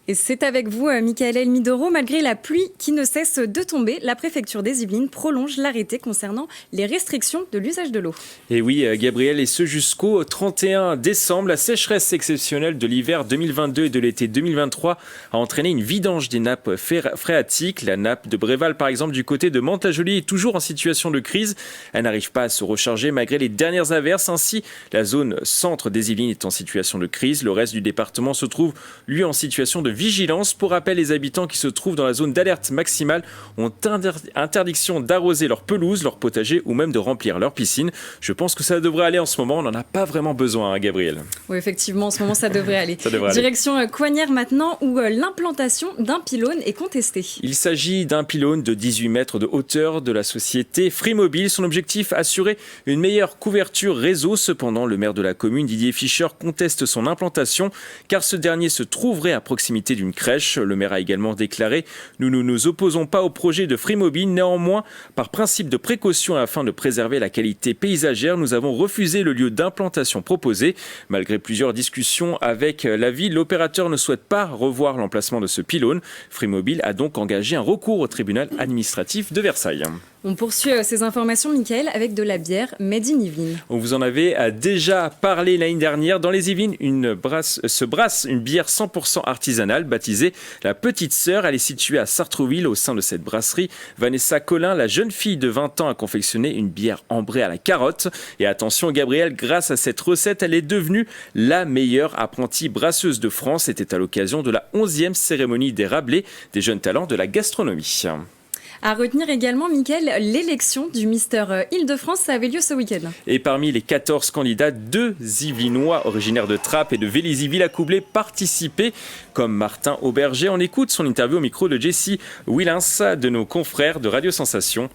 Et c'est avec vous, Michael Elmidoro. Malgré la pluie qui ne cesse de tomber, la préfecture des Yvelines prolonge l'arrêté concernant les restrictions de l'usage de l'eau. Et oui, Gabriel, et ce jusqu'au 31 décembre, la sécheresse exceptionnelle de l'hiver 2022 et de l'été 2023 a entraîné une vidange des nappes phréatiques. La nappe de Bréval, par exemple, du côté de Mantes-la-Jolie, est toujours en situation de crise. Elle n'arrive pas à se recharger malgré les dernières averses. Ainsi, la zone centre des Yvelines est en situation de crise. Le reste du département se trouve, lui, en situation de vigilance. Pour rappel, les habitants qui se trouvent dans la zone d'alerte maximale ont interdiction d'arroser leur pelouse, leur potager ou même de remplir leur piscine. Je pense que ça devrait aller en ce moment. On n'en a pas vraiment besoin, hein, Gabriel. Oui, effectivement, en ce moment, ça devrait aller. Ça devrait Direction Coignères maintenant, où l'implantation d'un pylône est contestée. Il s'agit d'un pylône de 18 mètres de hauteur de la société Free-Mobile. Son objectif, assurer une meilleure couverture réseau. Cependant, le maire de la commune, Didier Fischer, conteste son implantation car ce dernier se trouverait à proximité d'une crèche. Le maire a également déclaré « Nous ne nous opposons pas au projet de Free-Mobile. Néanmoins, par principe de précaution et afin de préserver la qualité paysagère, nous avons refusé le lieu d'implantation proposé. » Malgré plusieurs discussions avec la ville, l'opérateur ne souhaite pas revoir l'emplacement de ce pylône. Free-Mobile a donc engagé un recours au tribunal administratif de Versailles. On poursuit ces informations, Michael, avec de la bière Made in Yvelines. On vous en avait déjà parlé l'année dernière. Dans les Yvelines, se brasse une bière 100% artisanale baptisée La Petite Sœur. Elle est située à Sartrouville. Au sein de cette brasserie, Vanessa Collin, la jeune fille de 20 ans, a confectionné une bière ambrée à la carotte. Et attention, Gabriel, grâce à cette recette, elle est devenue la meilleure apprentie brasseuse de France. C'était à l'occasion de la 11e cérémonie des Rabelais, des jeunes talents de la gastronomie. À retenir également, Michael, l'élection du Mister Île-de-France, ça avait lieu ce week-end. Et parmi les 14 candidats, 2 Yvelinois originaires de Trappes et de Vélizy-Villacoublay participaient, comme Martin Auberger. On écoute son interview au micro de Jessie Willens, de nos confrères de Radio Sensation.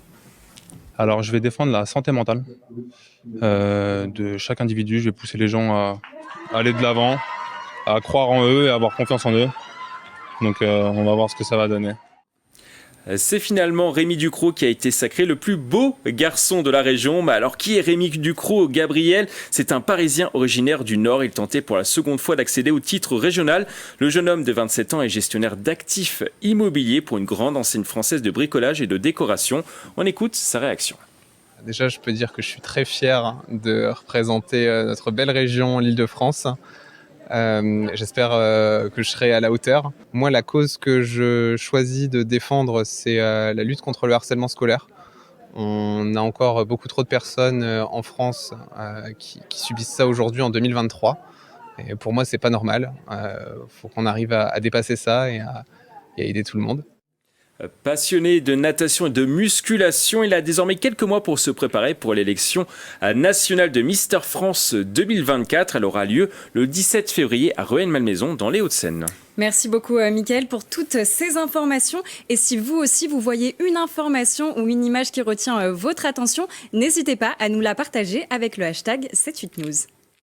Alors, je vais défendre la santé mentale de chaque individu. Je vais pousser les gens à aller de l'avant, à croire en eux et à avoir confiance en eux. Donc, on va voir ce que ça va donner. C'est finalement Rémi Ducrot qui a été sacré le plus beau garçon de la région. Mais alors, qui est Rémi Ducrot, Gabriel ? C'est un Parisien originaire du Nord. Il tentait pour la seconde fois d'accéder au titre régional. Le jeune homme de 27 ans est gestionnaire d'actifs immobiliers pour une grande enseigne française de bricolage et de décoration. On écoute sa réaction. Déjà, je peux dire que je suis très fier de représenter notre belle région, l'Île-de-France. J'espère que je serai à la hauteur. Moi, la cause que je choisis de défendre, c'est la lutte contre le harcèlement scolaire. On a encore beaucoup trop de personnes en France qui subissent ça aujourd'hui en 2023. Et pour moi, c'est pas normal. Faut qu'on arrive à dépasser ça et à aider tout le monde. Passionné de natation et de musculation, il a désormais quelques mois pour se préparer pour l'élection nationale de Mister France 2024. Elle aura lieu le 17 février à Rueil-Malmaison dans les Hauts-de-Seine. Merci beaucoup, Michael, pour toutes ces informations. Et si vous aussi, vous voyez une information ou une image qui retient votre attention, n'hésitez pas à nous la partager avec le hashtag 78news.